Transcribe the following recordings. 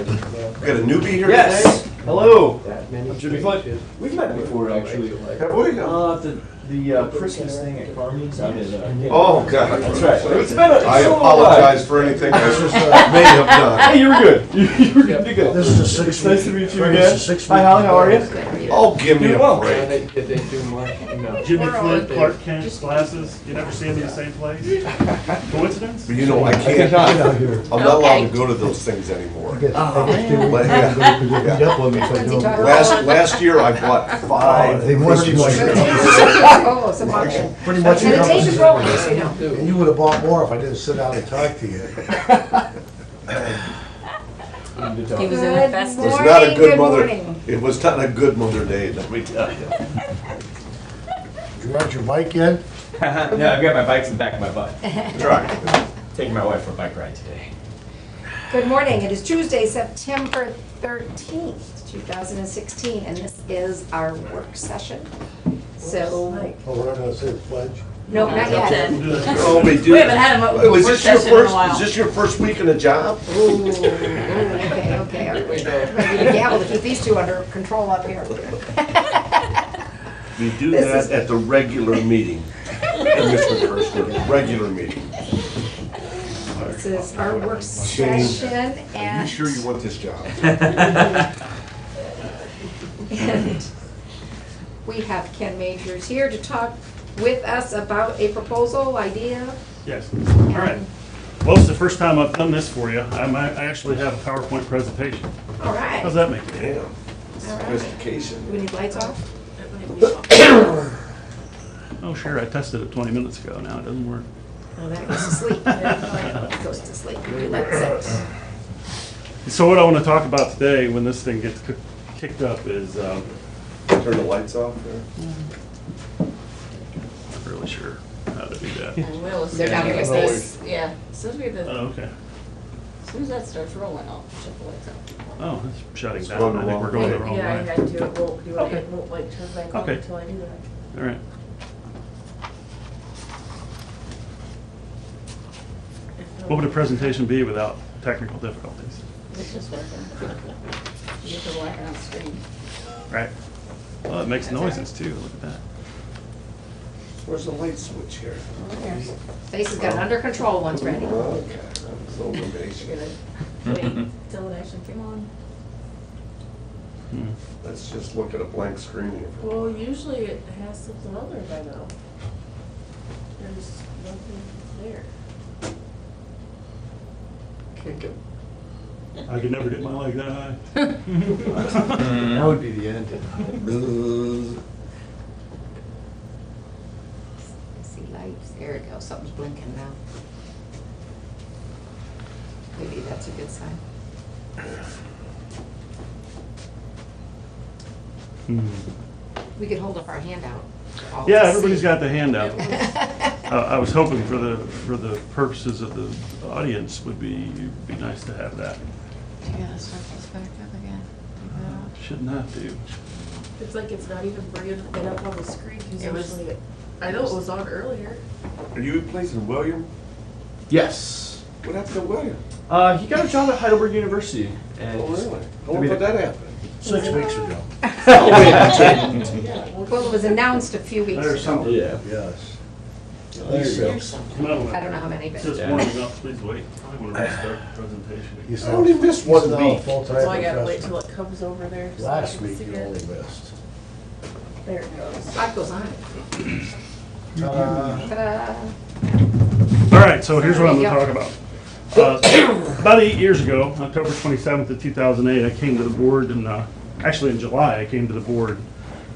got a newbie here Yes. today? Hello. That many I'm Jimmy Foot. changes. We've met before, actually. Have we? The Christmas thing at Carmen's. I mean, Oh, God. that's right. It's been a I so apologize for anything I may have done. Hey, you were good. You were good. This is the sixth It's nice to week. meet you Right, again. it's the sixth Hi, week. Holly. How are you? Oh, give me Doing a well. break. Did they do much? No. Jimmy Flint, Clark Kent, glasses. You never see them in the same place? Coincidence? But you know, I Get can't, out here. I'm not allowed to go to those things anymore. I get stupid. But, They're gonna beat yeah. up on me if I don't. Last year I bought 5 They must be like Christmas that. Oh, some auction. Pretty much. And the tape is rolling, just so you know. And you would have bought more if I didn't sit down and talk to you. He was It was not a Morning, good good mother, morning. it was not a good Mother Day, let me tell you. Did you ride your bike in? Yeah, I've got my bikes in the back of my butt. Right. Taking my wife for a bike ride today. Good morning. It is Tuesday, September 13th, 2016, and this is our work session. So, Oh, we're not gonna say the pledge? no, not yet. Oh, we do. We haven't had a Was work this your session in a first, while. is this your first week in the job? Ooh, okay, okay. I'm gonna need a gavel to keep these two under control up here. We do This that is- at the regular meeting. Mr. McPherson, regular meeting. This is our work Shane, session, Are and you sure you want this job? and we have Ken Majors here to talk with us about a proposal, idea. Yes. All right. Well, it's the first time I've done this for you. I actually have a PowerPoint presentation. All right. How's that make you? Damn, All right. sophistication. Do we need lights off? Oh, sure, I tested it 20 minutes ago. Now it doesn't work. Oh, then it goes to sleep. It goes to sleep. We let it sit. So what I want to talk about today, when this thing gets kicked up, is Turn the lights off there. not really sure how to do that. They're down here with space. Yeah, as soon as we get the, Oh, okay. as soon as that starts rolling, I'll shut the lights off. Oh, it's shutting It's down. going I the think we're wrong going the way. wrong Yeah, I way. had to, it Okay. won't like turn back on Okay. until I do that. All right. What would a presentation be without technical difficulties? It's just working. You get the black on screen. Right. Well, it makes noises too. Look at that. Where's the light switch here? Space has got it under control once ready. Okay, that was a little amazing. Wait till it actually came on. Hmm. Let's just look at a blank screen here. Well, usually it has something on there by now. There's nothing there. Kick it. I could never get my leg that high. That would be the end. See lights, there it goes, something's blinking now. Maybe that's a good sign. Hmm. We could hold up our handout. all Yeah, to everybody's see. got the handout. I was hoping for the purposes of the audience would be nice to have that. Yeah, start this back up again. Shouldn't have to. It's like it's not even bringing it up on the screen, because It was- usually, I know it was on earlier. Are you replacing William? Yes. What happened to William? He got a job at Heidelberg University. And Oh, really? How long did that happen? 6 weeks ago. Well, it was announced a few weeks There's ago. something. Yeah. Yes. There you go. No, I don't know how many, it but. says Yeah. warming up, please wait. I want to restart the presentation. He's I only missed he's one now a week. full-time So I gotta wait professor. till it comes over there. so I Last can week see you it. only missed. There it goes. Life goes on. Ta-da. Ta-da. All right, so here's what I'm There going you to talk about. About 8 years ago, October 27th of 2008, I came to the board, and actually in July, I came to the board,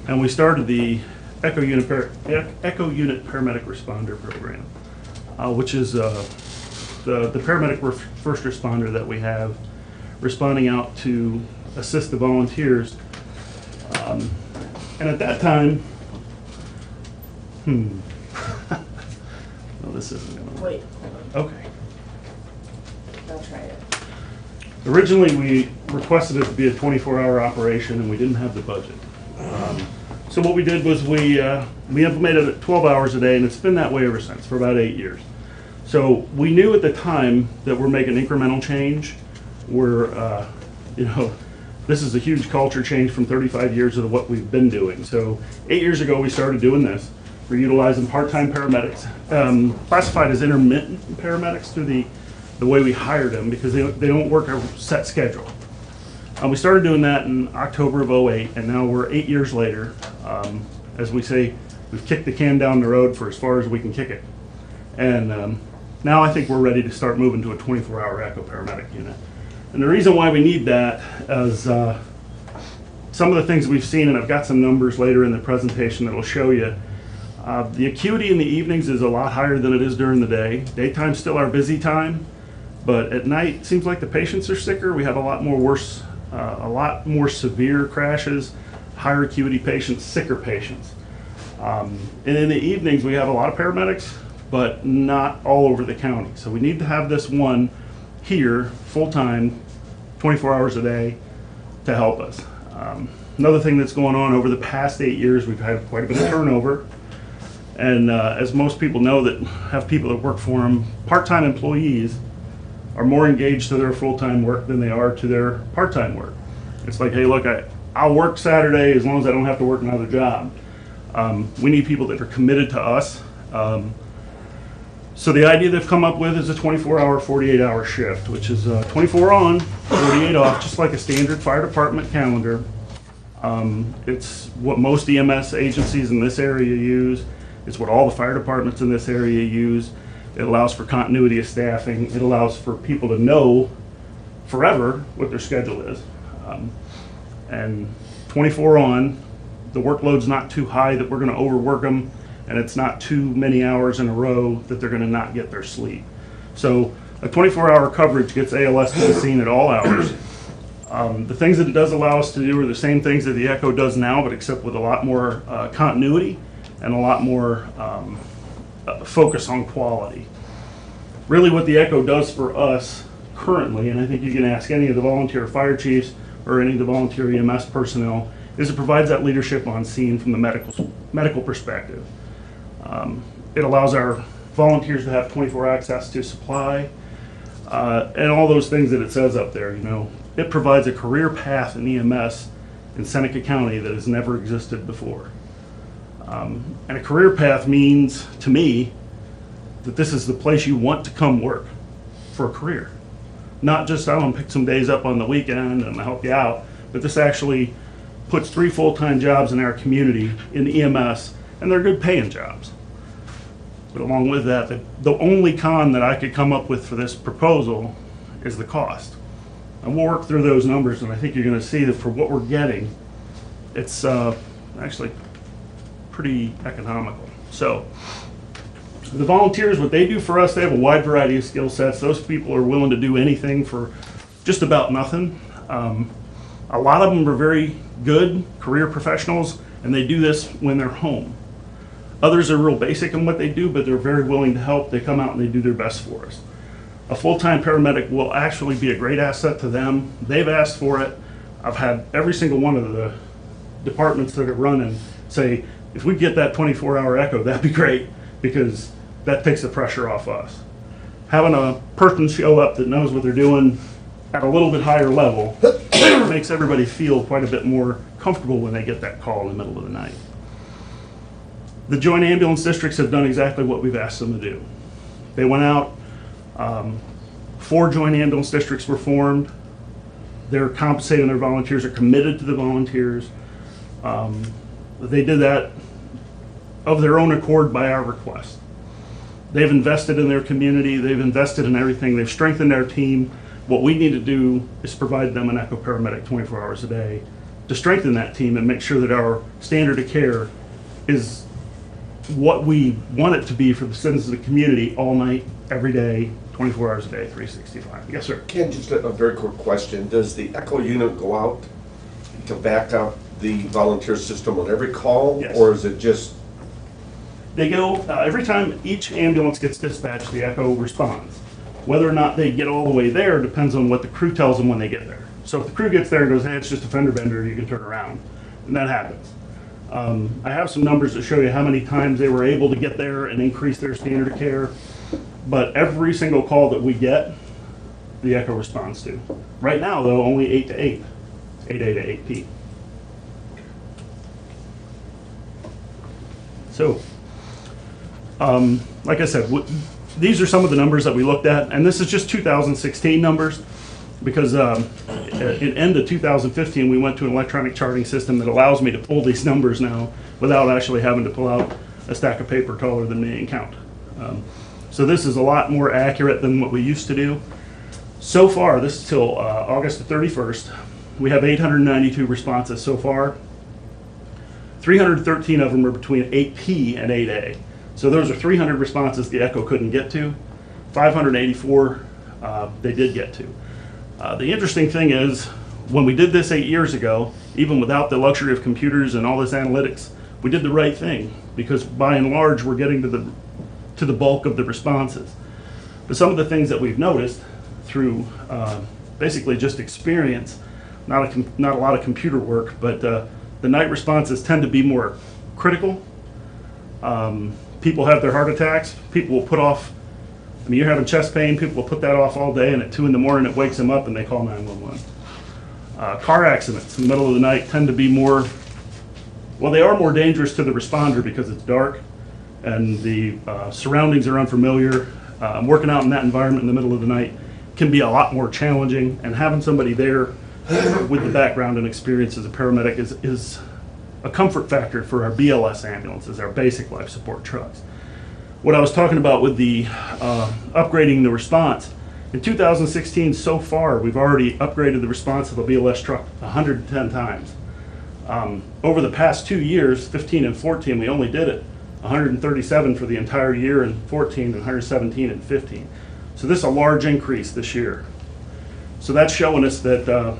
and we started the Echo Unit Paramedic Responder Program, which is the paramedic first responder that we have responding out to assist the volunteers. And at that time, no, this isn't going to work. Wait, Okay. I'll try it. Originally, we requested it to be a 24-hour operation, and we didn't have the budget. So what we did was we implemented it 12 hours a day, and it's been that way ever since, for about 8 years. So we knew at the time that we're making incremental change. We're you know, this is a huge culture change from 35 years of what we've been doing. So 8 years ago, we started doing this. We're utilizing part-time paramedics, classified as intermittent paramedics through the way we hired them, because they don't work a set schedule. We started doing that in October of '08, and now we're 8 years later. As we say, we've kicked the can down the road for as far as we can kick it. And now I think we're ready to start moving to a 24-hour echo paramedic unit. And the reason why we need that is some of the things we've seen, and I've got some numbers later in the presentation that will show you. The acuity in the evenings is a lot higher than it is during the day. Daytime's still our busy time, but at night it seems like the patients are sicker. We have a lot more severe crashes, higher acuity patients, sicker patients. And in the evenings we have a lot of paramedics, but not all over the county. So we need to have this one here, full-time, 24 hours a day, to help us. Another thing that's going on over the past 8 years, we've had quite a bit of turnover. And as most people know that have people that work for them, part-time employees are more engaged to their full-time work than they are to their part-time work. It's like, hey, look, I'll work Saturday as long as I don't have to work another job. We need people that are committed to us. So the idea they've come up with is a 24-hour, 48-hour shift, which is 24 on, 48 off, just like a standard fire department calendar. It's what most EMS agencies in this area use. It's what all the fire departments in this area use. It allows for continuity of staffing. It allows for people to know forever what their schedule is. And 24 on, the workload's not too high that we're going to overwork them, and it's not too many hours in a row that they're going to not get their sleep. So a 24-hour coverage gets ALS to the scene at all hours. The things that it does allow us to do are the same things that the Echo does now, but except with a lot more continuity and a lot more focus on quality. Really what the Echo does for us currently, and I think you can ask any of the volunteer fire chiefs or any of the volunteer EMS personnel, is it provides that leadership on scene from the medical perspective. It allows our volunteers to have 24 access to supply and all those things that it says up there. You know, it provides a career path in EMS in Seneca County that has never existed before. And a career path means, to me, that this is the place you want to come work for a career. Not just, I'm gonna pick some days up on the weekend and help you out, but this actually puts 3 full-time jobs in our community in EMS, and they're good paying jobs. But along with that, the only con that I could come up with for this proposal is the cost. And we'll work through those numbers, and I think you're gonna see that for what we're getting, it's actually pretty economical. So the volunteers, what they do for us, they have a wide variety of skill sets. Those people are willing to do anything for just about nothing. A lot of them are very good career professionals, and they do this when they're home. Others are real basic in what they do, but they're very willing to help. They come out and they do their best for us. A full-time paramedic will actually be a great asset to them. They've asked for it. I've had every single one of the departments that are running say, if we get that 24-hour Echo, that'd be great, because that takes the pressure off us. Having a person show up that knows what they're doing at a little bit higher level makes everybody feel quite a bit more comfortable when they get that call in the middle of the night. The joint ambulance districts have done exactly what we've asked them to do. They went out, 4 joint ambulance districts were formed. They're compensating their volunteers, are committed to the volunteers. They did that of their own accord by our request. They've invested in their community, they've invested in everything, they've strengthened their team. What we need to do is provide them an Echo paramedic 24 hours a day to strengthen that team and make sure that our standard of care is what we want it to be for the citizens of the community all night, every day, 24 hours a day, 365. Yes, sir. Ken, just a very quick question. Does the Echo unit go out to back up the volunteer system on every call? Yes. Or is it just... They go, every time each ambulance gets dispatched, the Echo responds. Whether or not they get all the way there depends on what the crew tells them when they get there. So if the crew gets there and goes, hey, it's just a fender bender, you can turn around, and that happens. I have some numbers that show you how many times they were able to get there and increase their standard of care, but every single call that we get, the echo responds to. Right now, though, only 8 to 8, 8A to 8P. So, like I said, these are some of the numbers that we looked at, and this is just 2016 numbers, because at end of 2015, we went to an electronic charting system that allows me to pull these numbers now without actually having to pull out a stack of paper taller than me and count. So this is a lot more accurate than what we used to do. So far, this is till August the 31st, we have 892 responses so far. 313 of them are between 8P and 8A. So those are 300 responses the echo couldn't get to. 584 they did get to. The interesting thing is, when we did this 8 years ago, even without the luxury of computers and all this analytics, we did the right thing, because by and large we're getting to the bulk of the responses. But some of the things that we've noticed through basically just experience, not a lot of computer work, but the night responses tend to be more critical. People have their heart attacks. People will put off, I mean, you're having chest pain, people will put that off all day, and at 2 in the morning it wakes them up and they call 911. Car accidents in the middle of the night tend to be more, well, they are more dangerous to the responder because it's dark and the surroundings are unfamiliar. Working out in that environment in the middle of the night can be a lot more challenging, and having somebody there with the background and experience as a paramedic is a comfort factor for our BLS ambulances, our basic life support trucks. What I was talking about with the upgrading the response, in 2016 so far, we've already upgraded the response of a BLS truck 110 times. Over the past 2 years, 15 and 14, we only did it 137 for the entire year in 14 and 117 in 15. So this is a large increase this year. So that's showing us that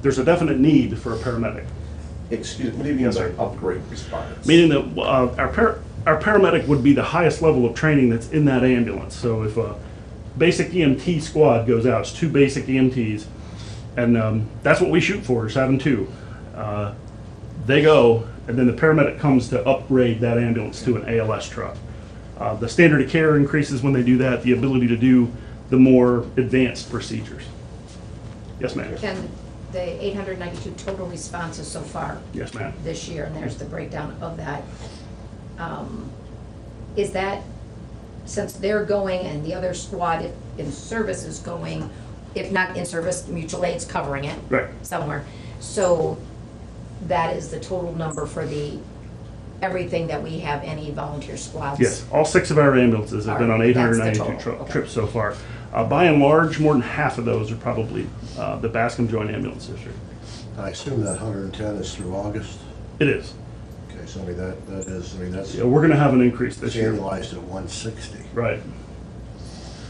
there's a definite need for a paramedic. Excuse me, what do you mean by upgrade response? Meaning that our paramedic would be the highest level of training that's in that ambulance. So if a basic EMT squad goes out, it's 2 basic EMTs, and that's what we shoot for, is having 2. They go, and then the paramedic comes to upgrade that ambulance to an ALS truck. The standard of care increases when they do that, the ability to do the more advanced procedures. Yes, ma'am. And the 892 total responses so far Yes, ma'am. this year, and there's the breakdown of that. Is that, since they're going and the other squad in service is going, if not in service, mutual aid's covering it Right. somewhere. So that is the total number for everything that we have, any volunteer squads? Yes, all 6 of our ambulances have been on Alright, that's the 892 total, okay. trips so far. By and large, more than half of those are probably the Bascom Joint Ambulance District. I assume that 110 is through August? It is. Okay, so I mean, that is, I mean, that's Yeah, we're going to have an increase this year. annualized at 160. Right.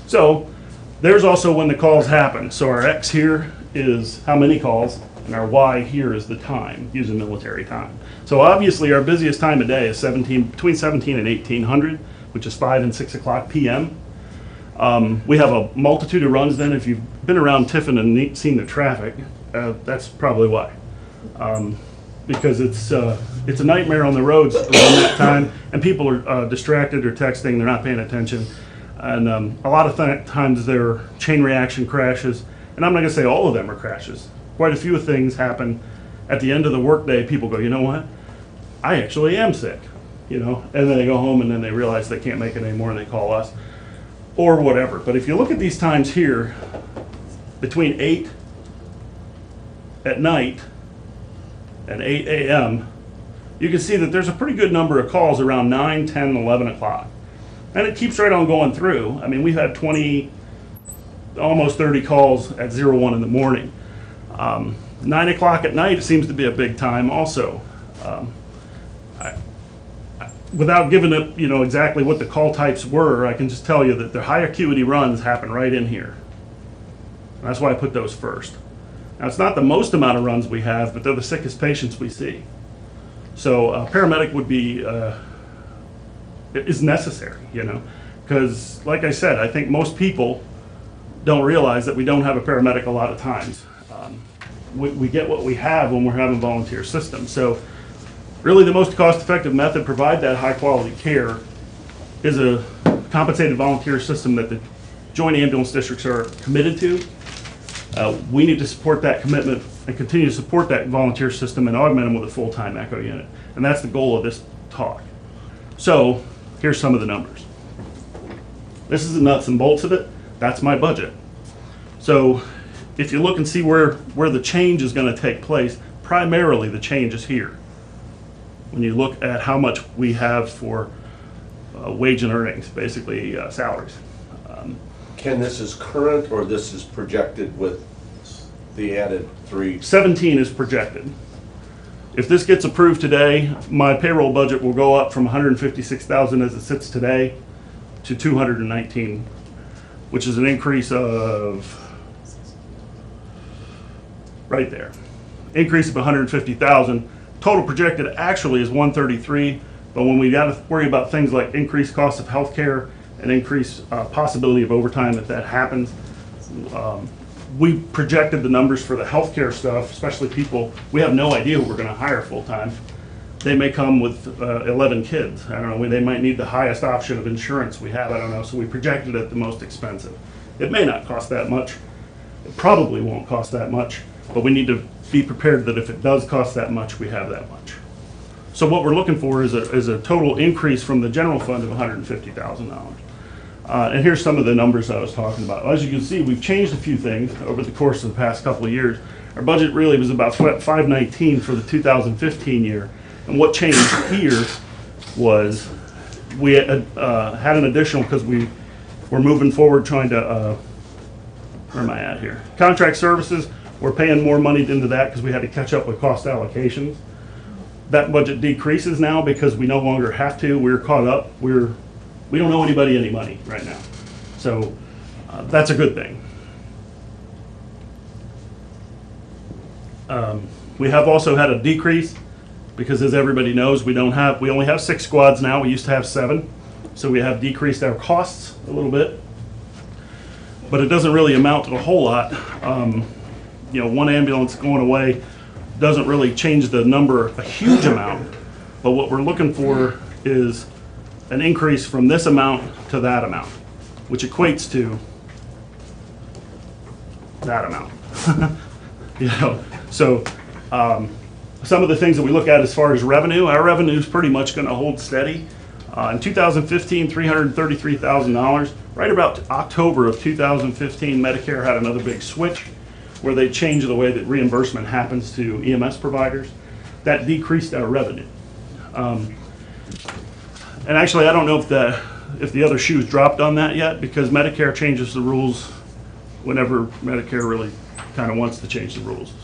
So there's also when the calls happen. So our X here is how many calls, and our Y here is the time, using military time. So obviously our busiest time of day is between 17 and 1800, which is 5 and 6 o'clock p.m. We have a multitude of runs then. If you've been around Tiffin and seen the traffic, that's probably why. Because it's a nightmare on the roads around that time, and people are distracted or texting, they're not paying attention. And a lot of times there are chain reaction crashes, and I'm not gonna say all of them are crashes. Quite a few things happen at the end of the workday. People go, you know what? I actually am sick, and then they go home and then they realize they can't make it anymore and they call us or whatever. But if you look at these times here, between 8 at night and 8 a.m., you can see that there's a pretty good number of calls around 9, 10, 11 o'clock. And it keeps right on going through. I mean, we've had 20, almost 30 calls at 01 in the morning. 9 o'clock at night, it seems to be a big time also. Without giving it, exactly what the call types were, I can just tell you that the high acuity runs happen right in here. And that's why I put those first. Now, it's not the most amount of runs we have, but they're the sickest patients we see. So a paramedic would be, is necessary, because like I said, I think most people don't realize that we don't have a paramedic a lot of times. We get what we have when we're having volunteer systems. So really the most cost-effective method to provide that high-quality care is a compensated volunteer system that the joint ambulance districts are committed to We need to support that commitment and continue to support that volunteer system and augment them with a full-time ECHO unit. And that's the goal of this talk. So here's some of the numbers. This is the nuts and bolts of it. That's my budget. So if you look and see where the change is going to take place, primarily the change is here. When you look at how much we have for wage and earnings, basically salaries. Ken, this is current or this is projected with the added 3? 17 is projected. If this gets approved today, my payroll budget will go up from 156,000 as it sits today to 219, which is an increase of, right there, increase of 150,000. Total projected actually is 133, but when we got to worry about things like increased cost of healthcare and increased possibility of overtime if that happens, we projected the numbers for the healthcare stuff, especially people, we have no idea who we're going to hire full-time. They may come with 11 kids. I don't know, they might need the highest option of insurance we have, I don't know, so we projected it the most expensive. It may not cost that much. It probably won't cost that much, but we need to be prepared that if it does cost that much, we have that much. So what we're looking for is a total increase from the general fund of $150,000. And here's some of the numbers I was talking about. As you can see, we've changed a few things over the course of the past couple of years. Our budget really was about 519 for the 2015 year. And what changed here was we had an additional, because we were moving forward trying to, where am I at here? Contract services, we're paying more money into that because we had to catch up with cost allocations. That budget decreases now because we no longer have to. We're caught up. We don't owe anybody any money right now. So that's a good thing. We have also had a decrease because, as everybody knows, we only have 6 squads now. We used to have 7. So we have decreased our costs a little bit. But it doesn't really amount to a whole lot. One ambulance going away doesn't really change the number a huge amount. But what we're looking for is an increase from this amount to that amount, which equates to that amount. So some of the things that we look at as far as revenue, our revenue is pretty much going to hold steady. In 2015, $333,000. Right about October of 2015, Medicare had another big switch where they changed the way that reimbursement happens to EMS providers. That decreased our revenue. And actually, I don't know if the other shoe's dropped on that yet, because Medicare changes the rules whenever Medicare really kind of wants to change the rules.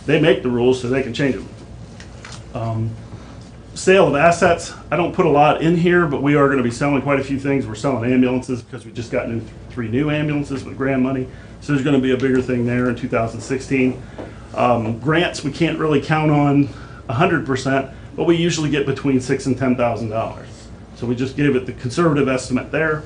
They make the rules so they can change them. Sale of assets, I don't put a lot in here, but we are going to be selling quite a few things. We're selling ambulances because we just got 3 new ambulances with grant money. So there's going to be a bigger thing there in 2016. Grants, we can't really count on 100%, but we usually get between $6,000 and $10,000. So we just gave it the conservative estimate there.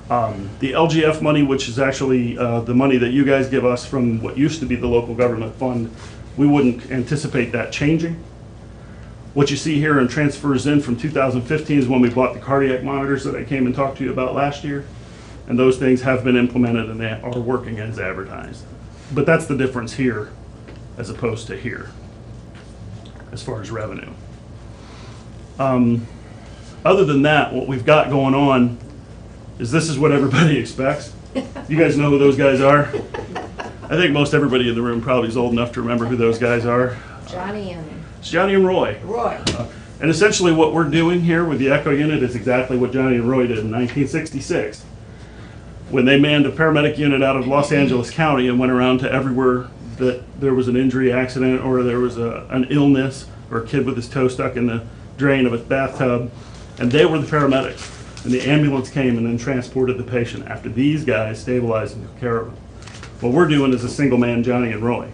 The LGF money, which is actually the money that you guys give us from what used to be the local government fund, we wouldn't anticipate that changing. What you see here in transfers in from 2015 is when we bought the cardiac monitors that I came and talked to you about last year. And those things have been implemented and they are working as advertised. But that's the difference here as opposed to here as far as revenue. Other than that, what we've got going on is this is what everybody expects. You guys know who those guys are? I think most everybody in the room probably is old enough to remember who those guys are. It's Johnny and Roy. And essentially what we're doing here with the ECHO unit is exactly what Johnny and Roy did in 1966. When they manned a paramedic unit out of Los Angeles County and went around to everywhere that there was an injury, accident, or there was an illness, or a kid with his toe stuck in the drain of a bathtub, and they were the paramedics. And the ambulance came and then transported the patient after these guys stabilized and took care of him. What we're doing is a single man, Johnny and Roy.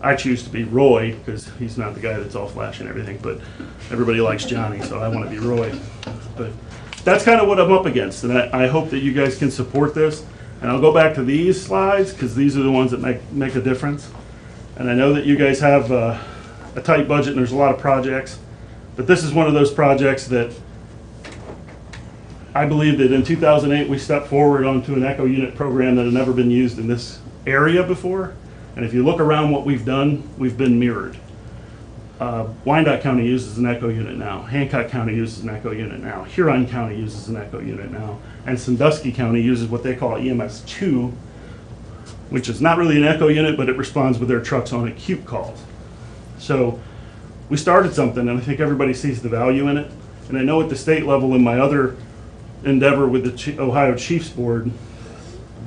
I choose to be Roy because he's not the guy that's all flash and everything, but everybody likes Johnny, so I want to be Roy. But that's kind of what I'm up against, and I hope that you guys can support this. And I'll go back to these slides because these are the ones that make a difference. And I know that you guys have a tight budget and there's a lot of projects, but this is one of those projects that I believe that in 2008 we stepped forward onto an ECHO unit program that had never been used in this area before, and if you look around what we've done, we've been mirrored. Wyandotte County uses an echo unit now. Hancock County uses an echo unit now. Huron County uses an echo unit now. And Sandusky County uses what they call EMS 2, which is not really an echo unit, but it responds with their trucks on acute calls. So we started something, and I think everybody sees the value in it. And I know at the state level, in my other endeavor with the Ohio Chiefs Board,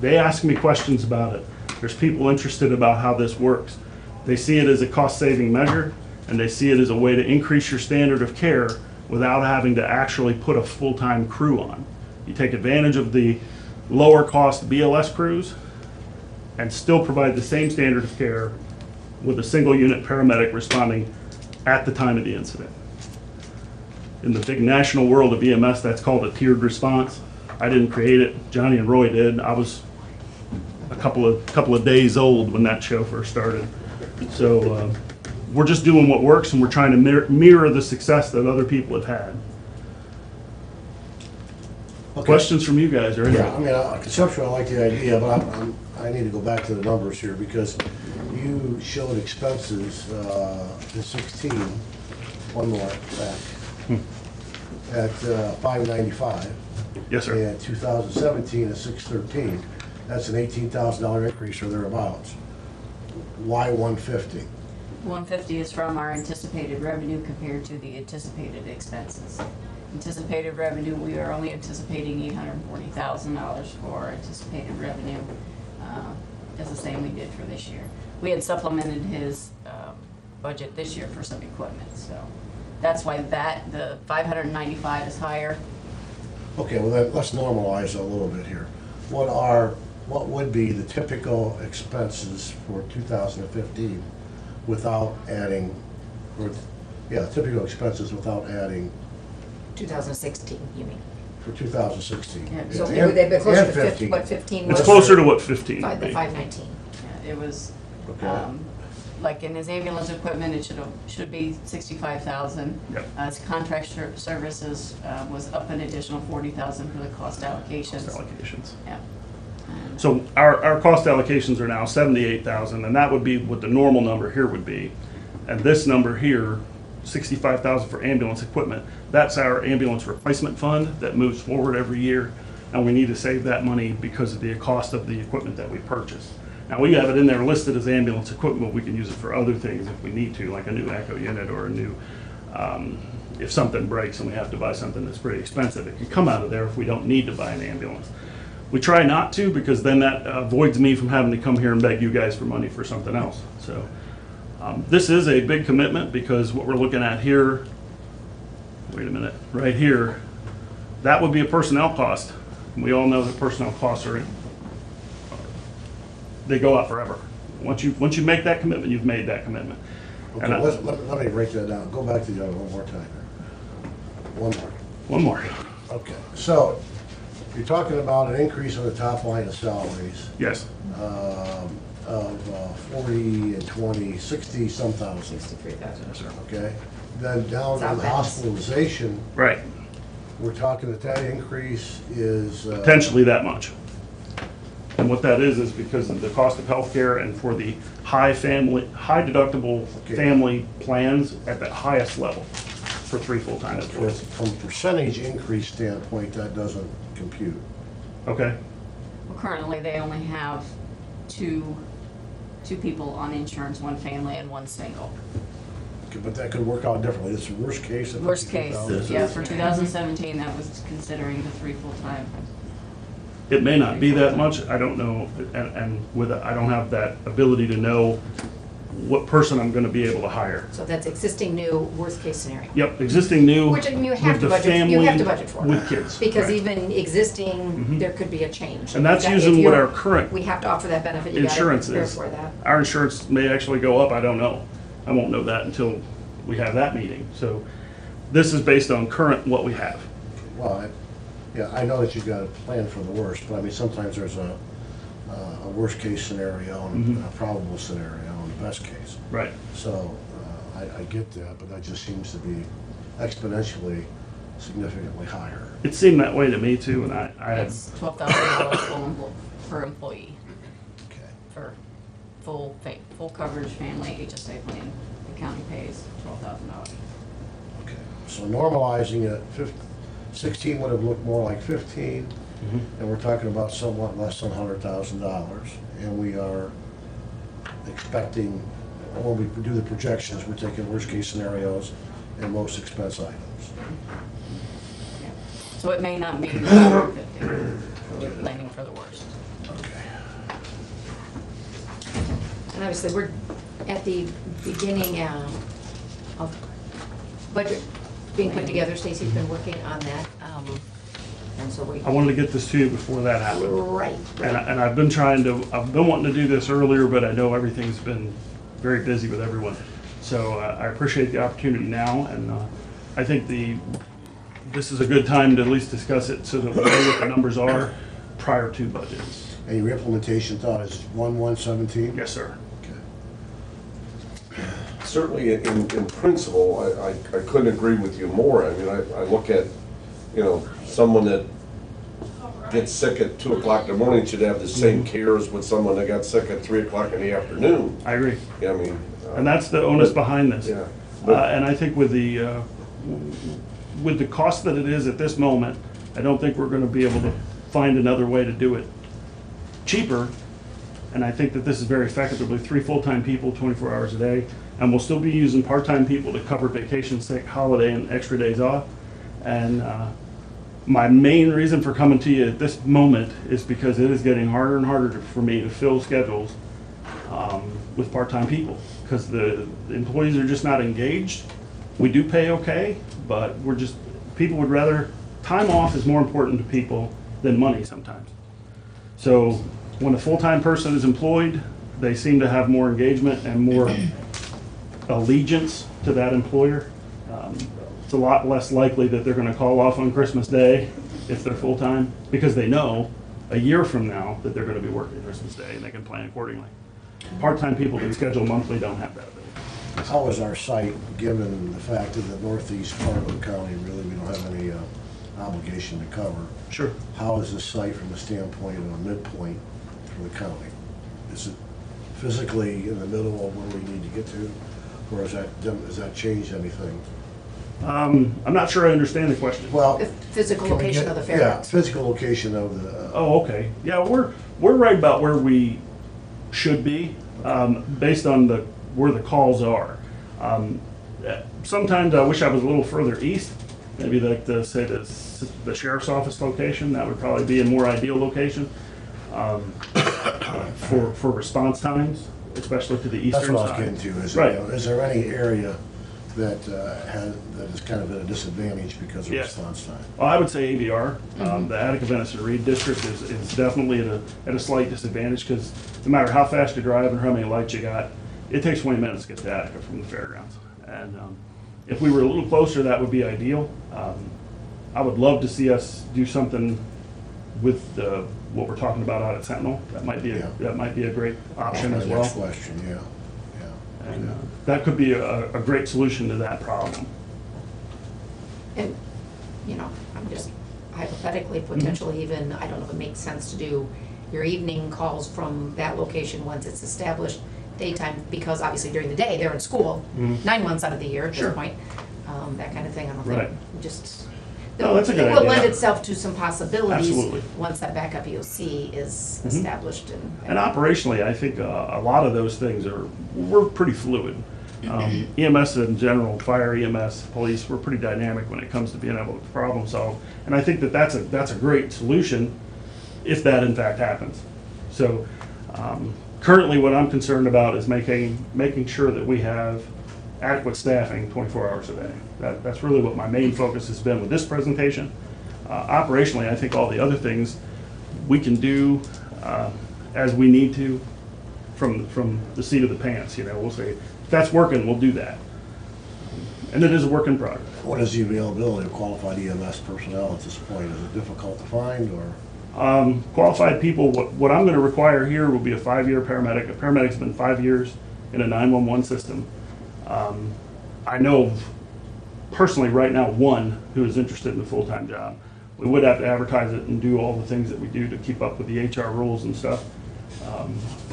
they ask me questions about it. There's people interested about how this works. They see it as a cost-saving measure, and they see it as a way to increase your standard of care without having to actually put a full-time crew on. You take advantage of the lower-cost BLS crews and still provide the same standard of care with a single-unit paramedic responding at the time of the incident. In the big national world of EMS, that's called a tiered response. I didn't create it. Johnny and Roy did. I was a couple of days old when that show first started. So we're just doing what works, and we're trying to mirror the success that other people have had. Okay. Questions from you guys or anything? Yeah, I mean, conceptually, I like the idea, but I need to go back to the numbers here, because you showed expenses in 16, one more back, at 595. Yes, sir. And 2017 at 613. That's an $18,000 increase or thereabouts. Why 150? 150 is from our anticipated revenue compared to the anticipated expenses. Anticipated revenue, we are only anticipating $840,000 for anticipated revenue. That's the same we did for this year. We had supplemented his budget this year for some equipment, so that's why the 595 is higher. Okay, well then, let's normalize a little bit here. What would be the typical expenses for 2015 without adding, typical expenses without adding 2016, you mean? for 2016? Yeah, So And- would they be closer and to 15. what 15 was? It's closer to what 15 The would be. 519. Yeah, it was, Okay. like in his ambulance equipment, it should be 65,000. Yep. His contract services was up an additional 40,000 for the cost allocations. Cost allocations. Yeah. So our cost allocations are now 78,000, and that would be what the normal number here would be. And this number here, 65,000 for ambulance equipment, that's our ambulance replacement fund that moves forward every year. And we need to save that money because of the cost of the equipment that we purchase. Now, we have it in there listed as ambulance equipment. We can use it for other things if we need to, like a new echo unit or a new, if something breaks and we have to buy something that's pretty expensive, it can come out of there if we don't need to buy an ambulance. We try not to, because then that avoids me from having to come here and beg you guys for money for something else. So this is a big commitment, because what we're looking at here, wait a minute, right here, that would be a personnel cost. We all know that personnel costs they go up forever. Once you make that commitment, you've made that commitment. Okay, And let me break that down. Go back to the other one more time here. one more. Okay, so you're talking about an increase on the top line of salaries Yes. of 40 and 20, 60-some thousand, 63,000. Yes, sir. okay? Then down It's in the outbound. hospitalization, Right. we're talking that increase is... Potentially that much. And what that is because of the cost of healthcare, and for the high deductible Okay. family plans at the highest level for 3 full-time employees. From percentage increase standpoint, that doesn't compute. Okay? Well, currently, they only have two people on insurance, one family and one single. Okay, but that could work out differently. It's the worst case. of Worst case, 52,000. yeah, for 2017, that was considering the 3 full-time. It may not be that much, I don't know, and I don't have that ability to know what person I'm gonna be able to hire. So that's existing new, worst case scenario. Yep, existing new. Which you have with to the budget, you family have to budget for. with kids. Because right. even existing, there could be a change. And that's If using what you're- our current We have to offer that benefit, you gotta insurance prepare is. for that. Our insurance may actually go up, I don't know. I won't know that until we have that meeting. So this is based on current what we have. Well, yeah, I know that you've got to plan for the worst, but I mean, sometimes there's a worst case scenario and a probable scenario and a best case. Right. So I get that, but that just seems to be exponentially significantly higher. It seemed that way to me too, and I had, It's $12,000 per employee Okay. for full coverage family HSA plan, the county pays $12,000. Okay, so normalizing it, 16 would have looked more like 15, and we're talking about somewhat less than $100,000. And we are expecting, when we do the projections, we're taking worst-case scenarios and most expense items. Yeah. So it may not be 150, we're planning for the worst. Okay. And obviously, we're at the beginning of budget being put together. Stacy's been working on that. And so we. I wanted to get this to you before that happened. Right, And, right. and I've been wanting to do this earlier, but I know everything's been very busy with everyone. So I appreciate the opportunity now, and I think this is a good time to at least discuss it so that we know what the numbers are prior to budgets. And your implementation thought is 1/1/17? Yes, sir. Okay. Certainly, in principle, I couldn't agree with you more. I mean, I look at, someone that gets sick at 2 o'clock in the morning should have the same care as with someone that got sick at 3 o'clock in the afternoon. I agree. I mean. And that's the onus behind this. Yeah. And I think with the cost that it is at this moment, I don't think we're gonna be able to find another way to do it cheaper. And I think that this is very effective. There'll be 3 full-time people, 24 hours a day. And we'll still be using part-time people to cover vacation, sick, holiday, and extra days off. And my main reason for coming to you at this moment is because it is getting harder and harder for me to fill schedules with part-time people, because the employees are just not engaged. We do pay okay, but people would rather, time off is more important to people than money sometimes. So when a full-time person is employed, they seem to have more engagement and more allegiance to that employer. It's a lot less likely that they're gonna call off on Christmas Day if they're full-time, because they know a year from now that they're gonna be working Christmas Day and they can plan accordingly. Part-time people that schedule monthly don't have that ability. How is our site, given the fact that the northeast part of the county, really, we don't have any obligation to cover? Sure. How is the site from the standpoint of a midpoint for the county? Is it physically in the middle of where we need to get to? Or has that changed anything? I'm not sure I understand the question. Well. The physical can we location get- of the Yeah, fairgrounds. physical location of the, Oh, okay. Yeah, we're right about where we should be, based on where the calls are. Sometimes I wish I was a little further east, maybe like say the sheriff's office location. That would probably be a more ideal location for response times, especially to the that's eastern what I was side. getting to. Right. Is there any area that is kind of at a disadvantage because of Yes. response time? Well, I would say AVR. The Attica Venison Reed District is definitely at a slight disadvantage, because no matter how fast you drive and how many lights you got, it takes 20 minutes to get to Attica from the fairgrounds. And if we were a little closer, that would be ideal. I would love to see us do something with what we're talking about out at Sentinel. That might be a great option as My well. next question, yeah. And that could be a great solution to that problem. And, I'm just hypothetically, potentially even, I don't know if it makes sense to do your evening calls from that location once it's established, daytime, because obviously during the day, they're in school, 9 months out of the year at Sure. this point. That kind of thing, I don't Right. think, just. No, that's a good It will idea. lend itself to some possibilities. Absolutely. Once that backup EOC is established And operationally, I think a lot of those things we're pretty fluid. EMS in general, fire, EMS, police, we're pretty dynamic when it comes to being able to problem solve. And I think that's a great solution if that in fact happens. So currently what I'm concerned about is making sure that we have adequate staffing 24 hours a day. That's really what my main focus has been with this presentation. Operationally, I think all the other things we can do as we need to from the seat of the pants. We'll say, if that's working, we'll do that. And it is a work in progress. What is the availability of qualified EMS personnel at this point? Is it difficult to find, or? Qualified people, what I'm going to require here will be a 5-year paramedic. A paramedic's been 5 years in a 911 system. I know of, personally right now, one who is interested in a full-time job. We would have to advertise it and do all the things that we do to keep up with the HR rules and stuff.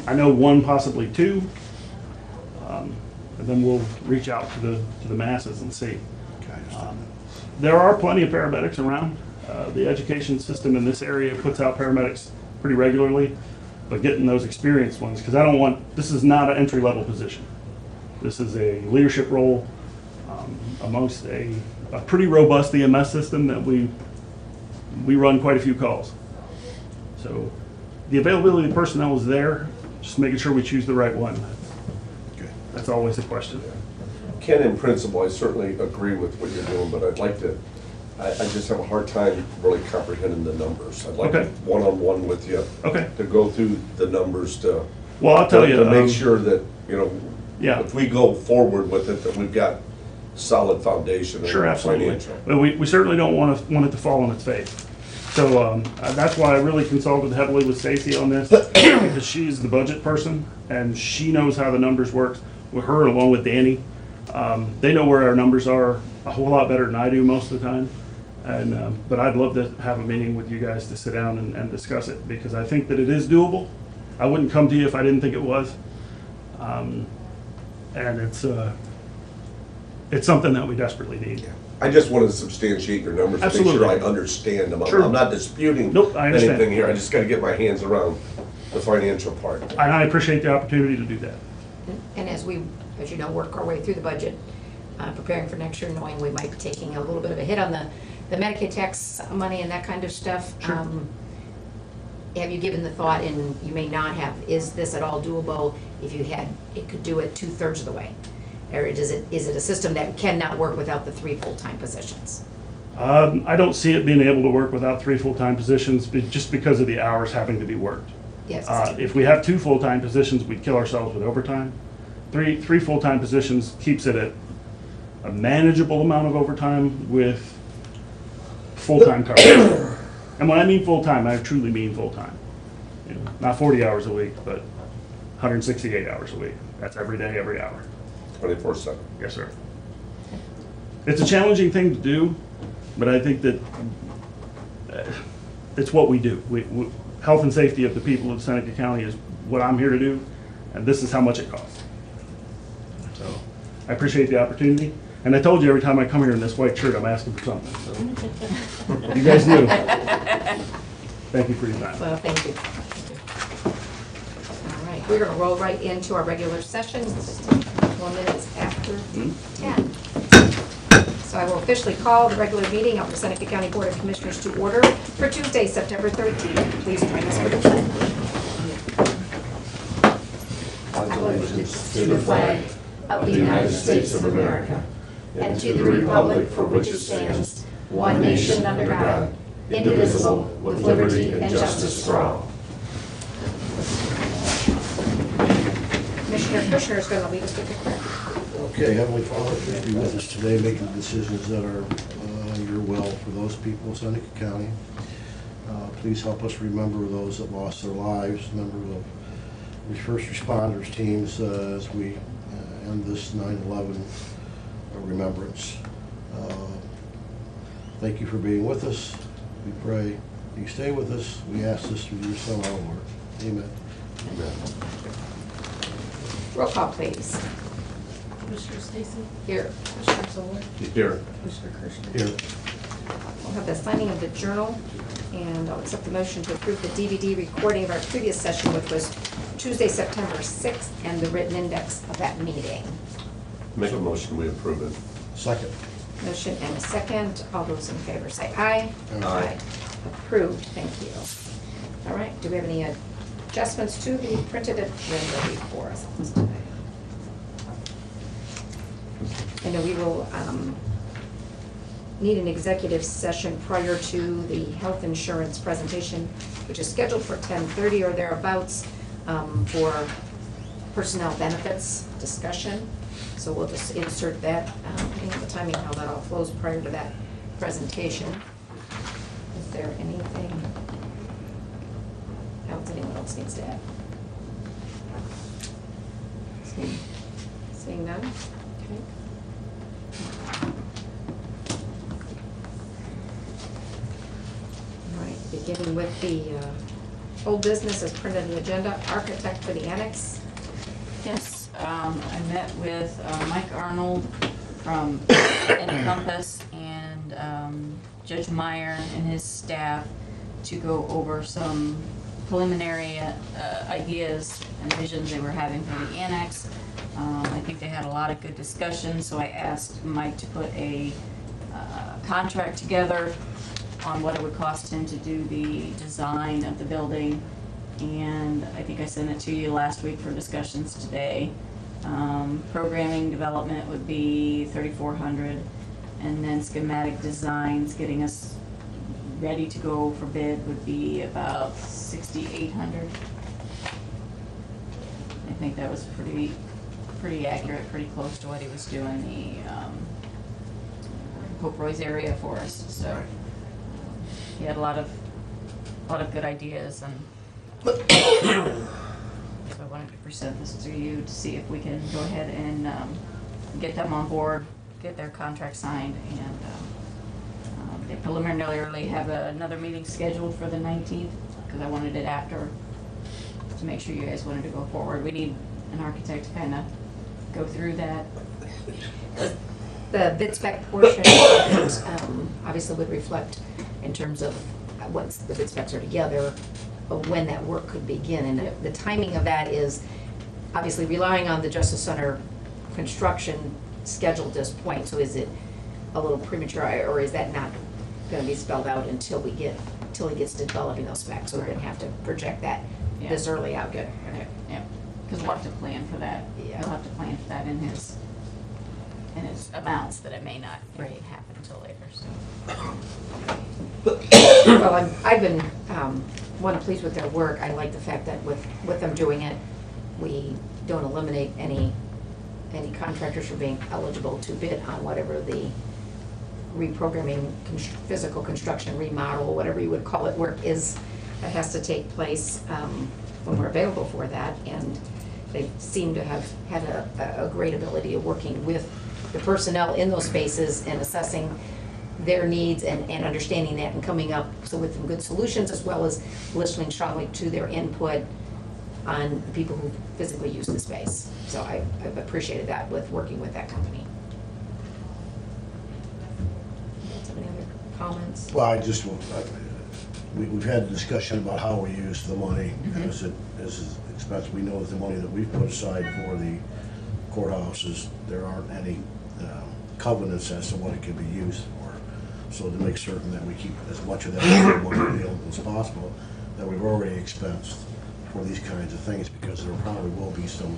I know one, possibly two. And then we'll reach out to the masses and see. Okay, I understand There are plenty of paramedics around. The education system in this area puts out paramedics pretty regularly, but getting those experienced ones, because this is not an entry-level position. This is a leadership role amongst a pretty robust EMS system that we run quite a few calls. So the availability of personnel is there, just making sure we choose the right one. that. Okay. That's always the question. Ken, in principle, I certainly agree with what you're doing, but I'd like to, I just have a hard time really comprehending the numbers. I'd like Okay. one-on-one with you Okay. to go through the numbers to. Well, I'll tell you. To make sure that, Yeah. if we go forward with it, that we've got solid foundation. Sure, and absolutely. financial. But we certainly don't want it to fall on its face. So that's why I really consulted heavily with Stacy on this, because she's the budget person, and she knows how the numbers work. With her, along with Danny, they know where our numbers are a whole lot better than I do most of the time. And but I'd love to have a meeting with you guys to sit down and discuss it, because I think that it is doable. I wouldn't come to you if I didn't think it was. And it's something that we desperately need. I just want to substantiate your numbers, to make sure I Absolutely. understand them. Sure. I'm not disputing Nope, I understand. anything here. I just got to get my hands around the financial part. And I appreciate the opportunity to do that. And as we, as you know, work our way through the budget, preparing for next year, knowing we might be taking a little bit of a hit on the Medicaid tax money and that kind of stuff. Sure. Have you given the thought, and you may not have, is this at all doable if you had, it could do it 2/3 of the way? Or is it a system that cannot work without the 3 full-time positions? I don't see it being able to work without 3 full-time positions, just because of the hours having to be worked. Yes. If we have 2 full-time positions, we'd kill ourselves with overtime. Three full-time positions keeps it at a manageable amount of overtime with full-time coverage. And when I mean full-time, I truly mean full-time. Not 40 hours a week, but 168 hours a week. That's every day, every hour. 24/7. Yes, sir. It's a challenging thing to do, but I think that it's what we do. Health and safety of the people of Seneca County is what I'm here to do, and this is how much it costs. So I appreciate the opportunity, and I told you every time I come here in this white shirt, I'm asking for something. So you guys knew. Thank you for your time. Well, thank you. All right, we're going to roll right into our regular session. It's 4 minutes after 10. So I will officially call the regular meeting of the Seneca County Board of Commissioners to order for Tuesday, September 13th. Please join us for the pledge. Allegiance to the flag of the United States of America and to the republic for which it stands, one nation under God, indivisible, with liberty and justice for all. Commissioner Kushner is going to lead us with the prayer. Okay, Heavenly Father, please be with us today, making decisions that are your will for those people in Seneca County. Please help us remember those that lost their lives, remember the first responders teams as we end this 9/11 remembrance. Thank you for being with us. We pray you stay with us. We ask this through your Son, our Lord. Amen. Roll call, please. Commissioner Stacy? Here. Commissioner Solar? Here. Commissioner Kirschner? Here. We'll have the signing of the journal, and I'll accept the motion to approve the DVD recording of our previous session, which was Tuesday, September 6th, and the written index of that meeting. Make a motion, we approve it. Second. Motion and a second. All those in favor say aye. Aye. Approved, thank you. All right, do we have any adjustments to the printed agenda before us today? I know we will need an executive session prior to the health insurance presentation, which is scheduled for 10:30 or thereabouts, for personnel benefits discussion. So we'll just insert that, depending on the timing, how that all flows prior to that presentation. Is there anything else anyone else needs to add? Seeing none? Okay. All right, beginning with the Old business is printed an agenda, architect for the annex. Yes, I met with Mike Arnold from Encompass and Judge Meyer and his staff to go over some preliminary ideas and visions they were having for the annex. I think they had a lot of good discussions, so I asked Mike to put a contract together on what it would cost him to do the design of the building. And I think I sent it to you last week for discussions today. Programming development would be $3,400, and then schematic designs, getting us ready to go for bid, would be about $6,800. I think that was pretty accurate, pretty close to what he was doing the Pope Roy's area for us. So he had a lot of good ideas, and so I wanted to present this to you to see if we can go ahead and get them on board, get their contract signed, and they preliminarily have another meeting scheduled for the 19th, because I wanted it after, to make sure you guys wanted to go forward. We need an architect to kind of go through that. The bid spec portion of it, obviously would reflect in terms of once the bid specs are together, of when that work could begin. And the timing of that is obviously relying on the Justice Center construction schedule at this point. So is it a little premature, or is that not going to be spelled out until he gets to developing those specs? So we're going to have to project that this early out. Good. Okay. Yeah, because we'll have to plan for that. Yeah. He'll have to plan for that in his amounts that it may not happen until later, so. Well, I've been, one, pleased with their work. I like the fact that with them doing it, we don't eliminate any contractors from being eligible to bid on whatever the reprogramming, physical construction, remodel, whatever you would call it, work is that has to take place when we're available for that. And they seem to have had a great ability of working with the personnel in those spaces and assessing their needs and understanding that and coming up with some good solutions, as well as listening strongly to their input on the people who physically use the space. So I've appreciated that with working with that company. Any other comments? Well, we've had a discussion about how we use the money, as it is expensive. We know that the money that we've put aside for the courthouses, there aren't any covenants as to what it can be used for. So to make certain that we keep as much of that money available as possible, that we've already expensed for these kinds of things, because there probably will be some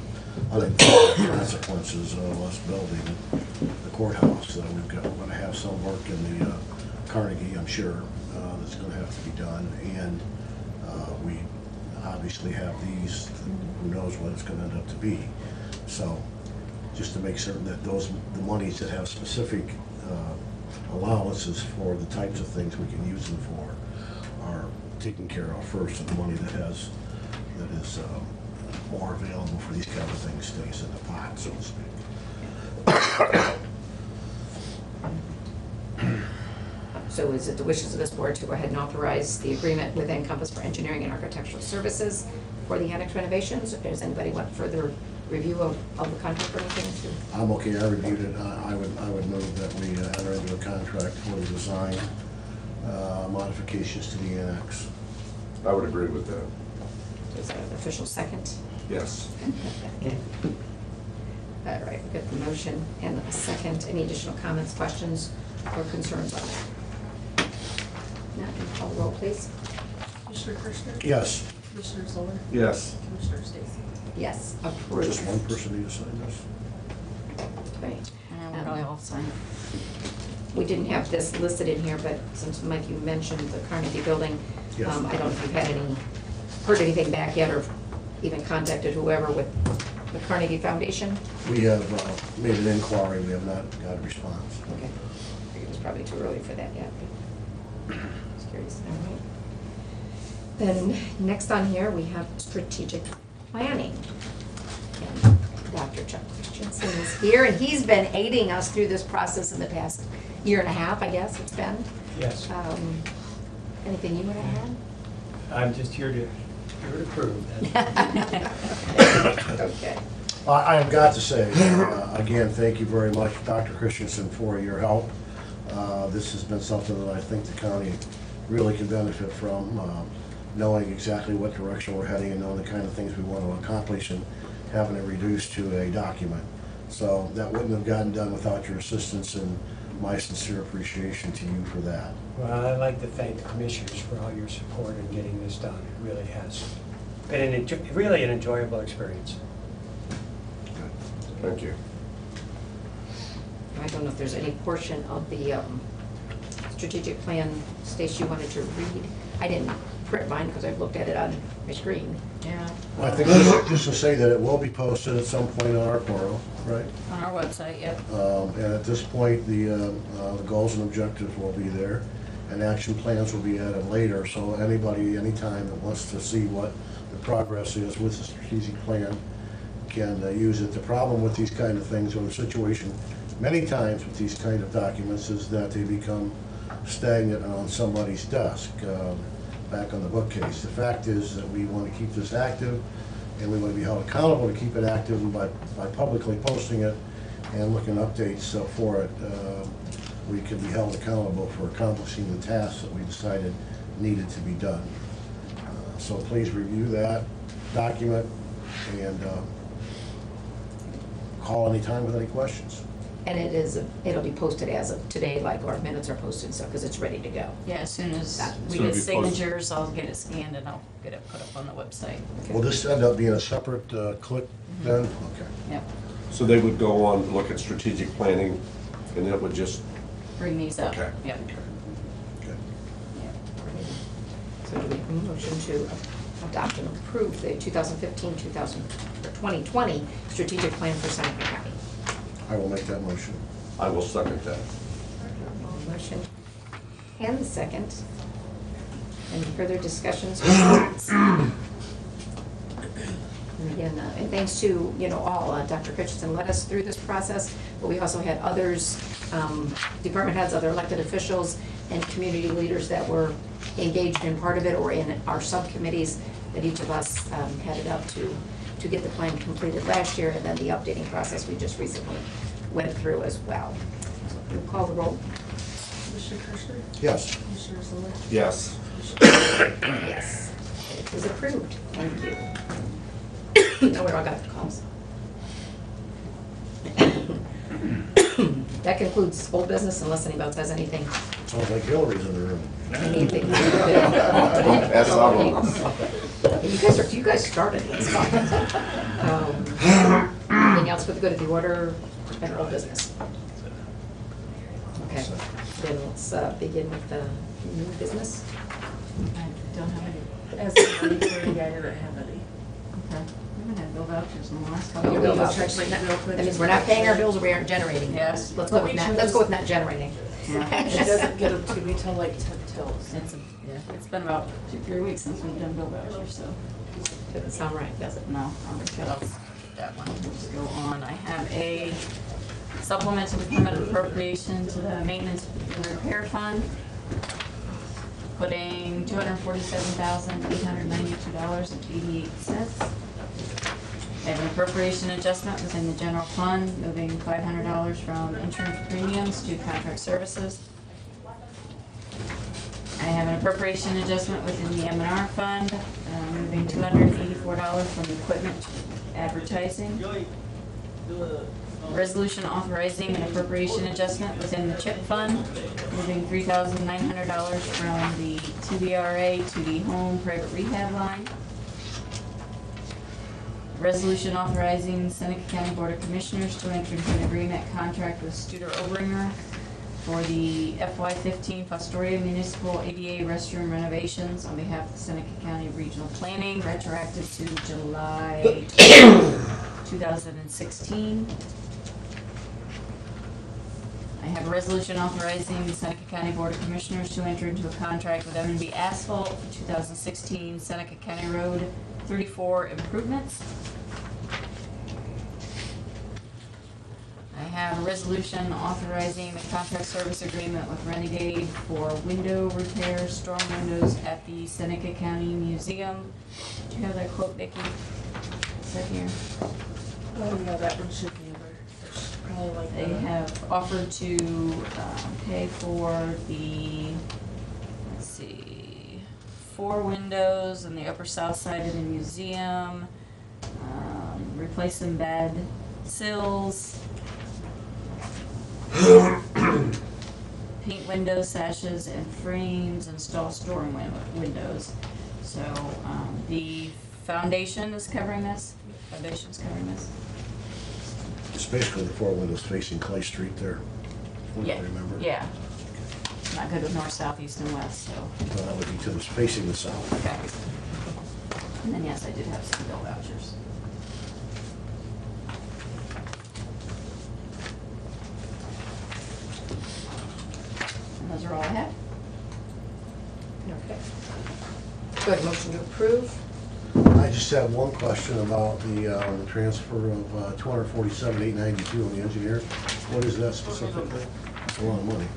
unintended consequences of us building the courthouse. We're going to have some work in the Carnegie, I'm sure, that's going to have to be done, and we obviously have these, who knows what it's going to end up to be. So just to make certain that the monies that have specific allowances for the types of things we can use them for are taken care of first, and the money that is more available for these kind of things stays in the pot, so to speak. So is it the wishes of this board to go ahead and authorize the agreement with Encompass for engineering and architectural services for the annex renovations? Does anybody want further review of the contract or anything? I'm okay, I reviewed it. I would move that we enter into a contract for the design modifications to the annex. I would agree with that. Is that an official second? Yes. Okay. All right, we've got the motion and a second. Any additional comments, questions, or concerns on that? Now, can you call the roll, please? Commissioner Kirschner? Yes. Commissioner Zoller? Yes. Commissioner Stacy? Yes, approved. Just one person need to sign this? Okay. And we'll probably all sign it. We didn't have this listed in here, but since Mike, you mentioned the Carnegie building, Yes. I don't know if you've heard anything back yet, or even contacted whoever with the Carnegie Foundation? We have made an inquiry, we have not got a response. Okay. I figured it was probably too early for that yet, but just curious. All right. Then, next on here, we have strategic planning. And Dr. Chuck Christensen is here, and he's been aiding us through this process in the past year and a half, I guess it's been. Yes. Anything you want to add? I'm just here to You're approved. Okay. I have got to say, again, thank you very much, Dr. Christensen, for your help. This has been something that I think the county really can benefit from, knowing exactly what direction we're heading and knowing the kind of things we want to accomplish and having it reduced to a document. So that wouldn't have gotten done without your assistance, and my sincere appreciation to you for that. Well, I'd like to thank the commissioners for all your support in getting this done. It really has been really an enjoyable experience. Thank you. I don't know if there's any portion of the strategic plan, Stacy, you wanted to read. I didn't print mine because I've looked at it on my screen. Yeah, I think just to say that it will be posted at some point on our portal, right? on our website, yep. And at this point, the goals and objectives will be there, and action plans will be added later, so anybody, anytime that wants to see what the progress is with the strategic plan can use it. The problem with these kind of things, or the situation many times with these kind of documents, is that they become stagnant on somebody's desk, back on the bookcase. The fact is that we want to keep this active, and we want to be held accountable to keep it active, and by publicly posting it and looking at updates for it, we can be held accountable for accomplishing the tasks that we decided needed to be done. So please review that document and call anytime with any questions. And it'll be posted as of today, like our minutes are posted and stuff, because it's ready to go. Yeah, as soon as we So get it'll be posted. signatures, I'll get it scanned and I'll get it put up on the website. Will this end up being a separate clip then? Okay. Yep, So they would go on, look at strategic planning, and it would just, bring these up. Okay. Yep. Good. So do we have a motion to adopt and approve the 2015-2020 strategic plan for Seneca County? I will make that motion. I will second that. Motion and the second. Any further discussions or thoughts? And again, and thanks to, all, Dr. Christensen led us through this process, but we also had others, department heads, other elected officials, and community leaders that were engaged in part of it or in our subcommittees that each of us headed up to get the plan completed last year, and then the updating process we just recently went through as well. So we'll call the roll. Commissioner Kirschner? Yes. Commissioner Zulli? Yes. Yes, it is approved. Thank you. Now we all got the calls. That concludes old business unless anybody has anything. Sounds like Hillary's in the room. Anything. That's all. You guys started this. Anything else for the good of the order and old business? Okay, then let's begin with the new business. I don't have any. As of money for you, I didn't have any. Okay. We haven't had bill vouchers in the last Oh, couple your of bill weeks. vouchers. Check my bill That means we're not paying our bills, we aren't generating. Yes. Let's go with not, let's go with not generating. Yeah. She doesn't get them to me till like 10 till. It's been about 2-3 weeks since we've done bill vouchers, so. Doesn't sound right, does it? No, I'll get off that one. Let's go on. I have a supplemental permanent appropriation to the maintenance and repair fund, putting $247,892.88. I have an appropriation adjustment within the general fund, moving $500 from insurance premiums to contract services. I have an appropriation adjustment within the M&R fund, moving $284 from equipment to advertising. Resolution authorizing an appropriation adjustment within the CHIP fund, moving $3,900 from the TBRA to the home private rehab line. Resolution authorizing Seneca County Board of Commissioners to enter into an agreement contract with Studer Obringer for the FY15 Fostoria Municipal ADA restroom renovations on behalf of Seneca County Regional Planning, retroactive to July 2016. I have a resolution authorizing the Seneca County Board of Commissioners to enter into a contract with M&B Asphalt for 2016 Seneca County Road 34 improvements. I have a resolution authorizing the contract service agreement with Renegade for window repair, storm windows at the Seneca County Museum. Do you have that quote, Vicki? Is that here? Oh, yeah, that one should be in there. It's probably like They the- have offered to pay for the, let's see, 4 windows on the upper south side of the museum, replace some bed sills, paint window sashes and frames, install storm windows. So the foundation is covering this. Foundation's covering this. It's basically the 4 windows facing Clay Street there, if Yeah. I remember. Yeah. Not good with north, south, east, and west. So. Well, that would be to the, facing the south. Okay. And then yes, I did have some bill vouchers. And those are all I have. Okay. Good, motion to approve. I just have one question about the transfer of $247,892 on the engineers. What is that specifically? It's a lot of money.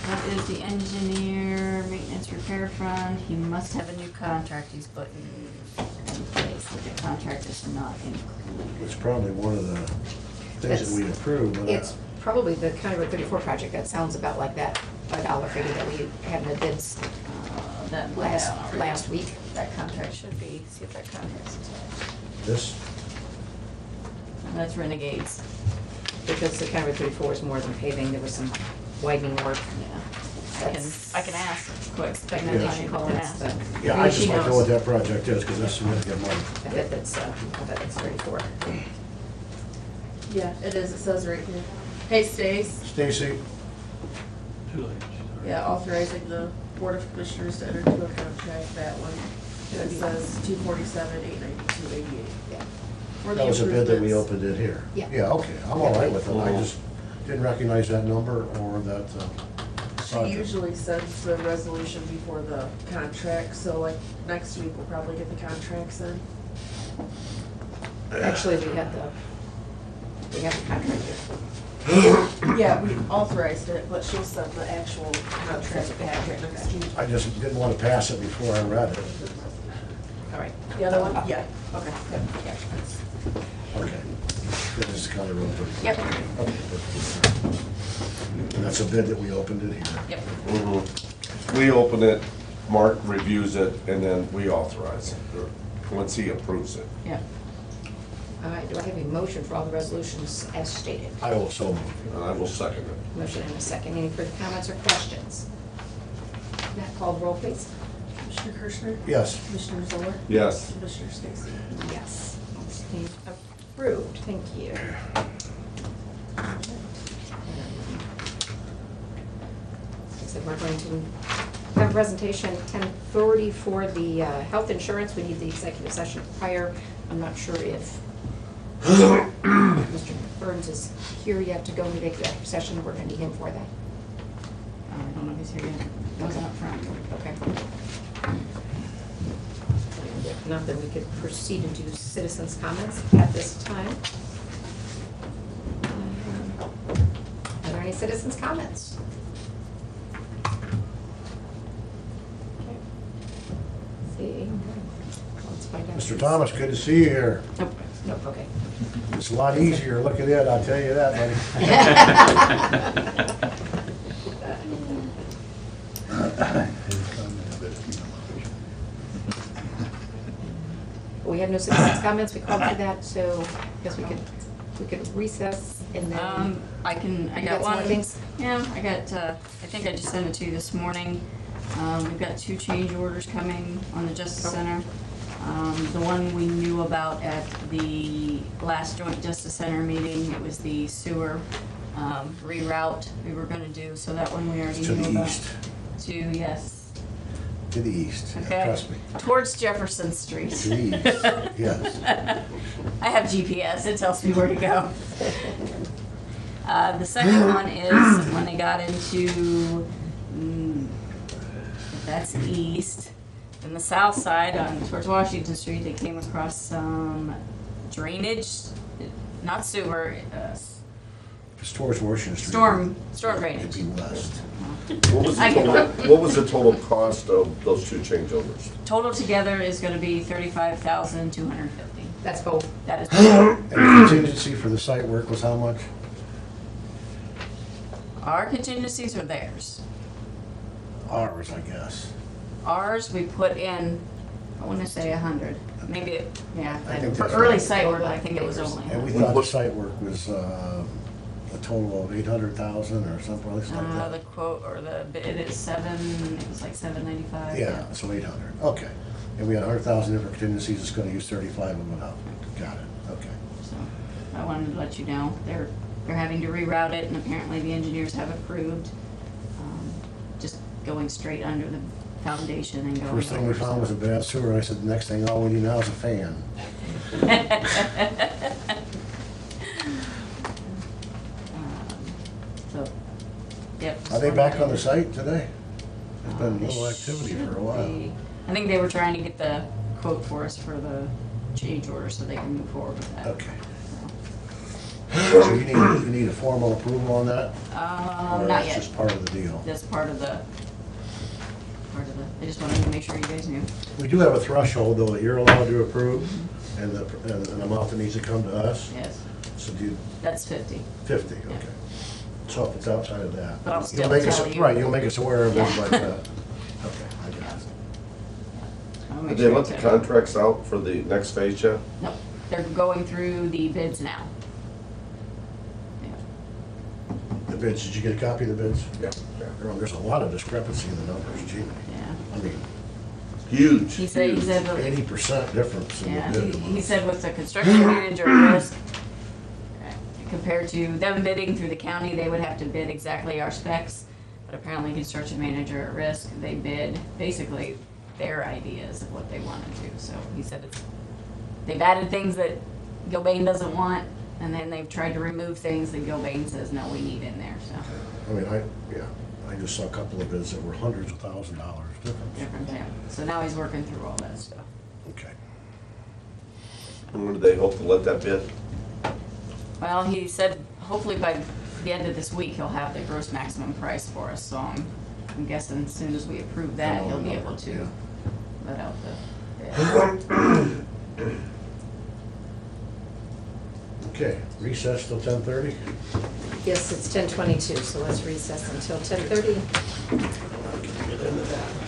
That is the engineer maintenance repair fund. He must have a new contract he's putting in place. The contract is not included. It's probably one of the things that we approved, but It's probably the County Road 34 project. That sounds about like that $5 figure that we had in the bids That went out already. last week. That contract should be, see if that contract's attached. this, That's Renegades. Because the County Road 34 is more than paving. There was some widening work. Yeah. That's- I can ask quick. I know Yeah. that she called us, but yeah, I just she like to know knows. what that project is, because that's significant money. I bet that's 34. Yeah, it is, it says right here. Hey, Stace, Stacy, yeah, authorizing the Board of Commissioners to enter into a contract, that one. And it says 247,892.88. Yeah. For the that was a bid that we improvements. opened it here. Yeah. Yeah, okay, I'm all right with it. I Mhm. just didn't recognize that number or that She project. usually sends the resolution before the contract, so like next week we'll probably get the contracts in. Actually, we have the contract here. Yeah, we authorized it, but she'll send the actual contract back next week. I just didn't want to pass it before I read it. All right. The other one? Yeah. Okay, good. Yeah. Okay. This is County Road 34. Yep. Okay. And that's a bid that we opened it here. Yep. Mhm. We open it, Mark reviews it, and then we authorize it, or once he approves it. Yeah. All right, do I have a motion for all the resolutions as stated? I will so move. And I will second it. Motion and a second. Any further comments or questions? Not called roll, please. Commissioner Kirschner? Yes. Commissioner Zoller? Yes. Commissioner Stacy? Yes. Approved, thank you. So we're going to have a presentation at 10:30 for the health insurance. We need the executive session prior. I'm not sure if Mr. Burns is here yet to go into the executive session. We're going to need him for that. I don't know if he's here yet. Wasn't up front. Okay. If not, then we could proceed into citizens' comments at this time. Are there any citizens' comments? Okay. See, let's find out. Mr. Thomas, good to see you here. Nope, nope, okay. It's a lot easier. Look at it, I'll tell you that, buddy. We have no citizens' comments. We called for that, so I guess we could recess and then. I You got got some one. other things? Yeah, I got, I think I just sent it to you this morning. We've got 2 change orders coming on the Justice Center. The one we knew about at the last Joint Justice Center meeting, it was the sewer reroute we were gonna do, so that one we already To knew the about. east, Yes, to the east, okay. trust me. Towards Jefferson Street. To the east, yes. I have GPS, it tells me where to go. The second one is when they got into, that's east. In the south side, on towards Washington Street, they came across some drainage not sewer, Towards Washington Street. storm It'd drainage. be west. What was the I get total, what was the total cost of those two changeovers? Total together is gonna be 35,250. That's both. That is, And the contingency for the site work was how much? our contingencies are theirs. Ours, I guess. Ours, we put in, I wanna say 100, maybe, yeah, I think for that's early right. site work, I think it was only. And we thought the site work was a total of 800,000 or something like The that. quote, or the bid is it was like 795. Yeah, so 800, okay. And we had 100,000 in for contingencies, it's gonna use 35 of it up. Got it, okay. So, I wanted to let you know, they're having to reroute it, and apparently the engineers have approved, just going straight under the foundation and going. First thing we over, found was a so. bad sewer, I said, the next thing, all we need now is a fan. So, yep. Are they back on the site today? There's been They little activity for a should while. be. I think they were trying to get the quote for us for the change order so they can move forward with that. Okay. So you need a formal approval on that? Or Not that's yet. just part of the deal? That's part of the, I just wanted to make sure you guys knew. We do have a threshold, though, that you're allowed to approve, and an amount that needs to come to us. Yes, So do you, that's 50. 50, okay. So if it's outside of that. But I'll you'll still make us- tell you. Right, you'll make us aware of things Yeah. like that. Okay, I got it. I'll make Did they sure let it's the in. contracts out for the next phase yet? Nope, they're going through the bids now. Yeah. The bids, did you get a copy of the bids? Yeah. There's a lot of discrepancy in the numbers, gee. Yeah. I mean, Huge. He said, huge. 80% difference in the yeah, bid. he said with the construction manager at risk, compared to them bidding through the county, they would have to bid exactly our specs. But apparently construction manager at risk, they bid basically their ideas of what they want to do. So he said they've added things that Gilbane doesn't want, and then they've tried to remove things that Gilbane says, no, we need in there, so. I mean, I just saw a couple of bids that were hundreds of $1,000s difference. Different, yeah. So now he's working through all that stuff. Okay. And when do they hope to let that bid? Well, he said hopefully by the end of this week, he'll have the gross maximum price for us, so I'm guessing as soon as we approve that, he'll be able to let out the bid. Okay, recess till 10:30? Yes, it's 10:22, so let's recess until 10:30. Get into that.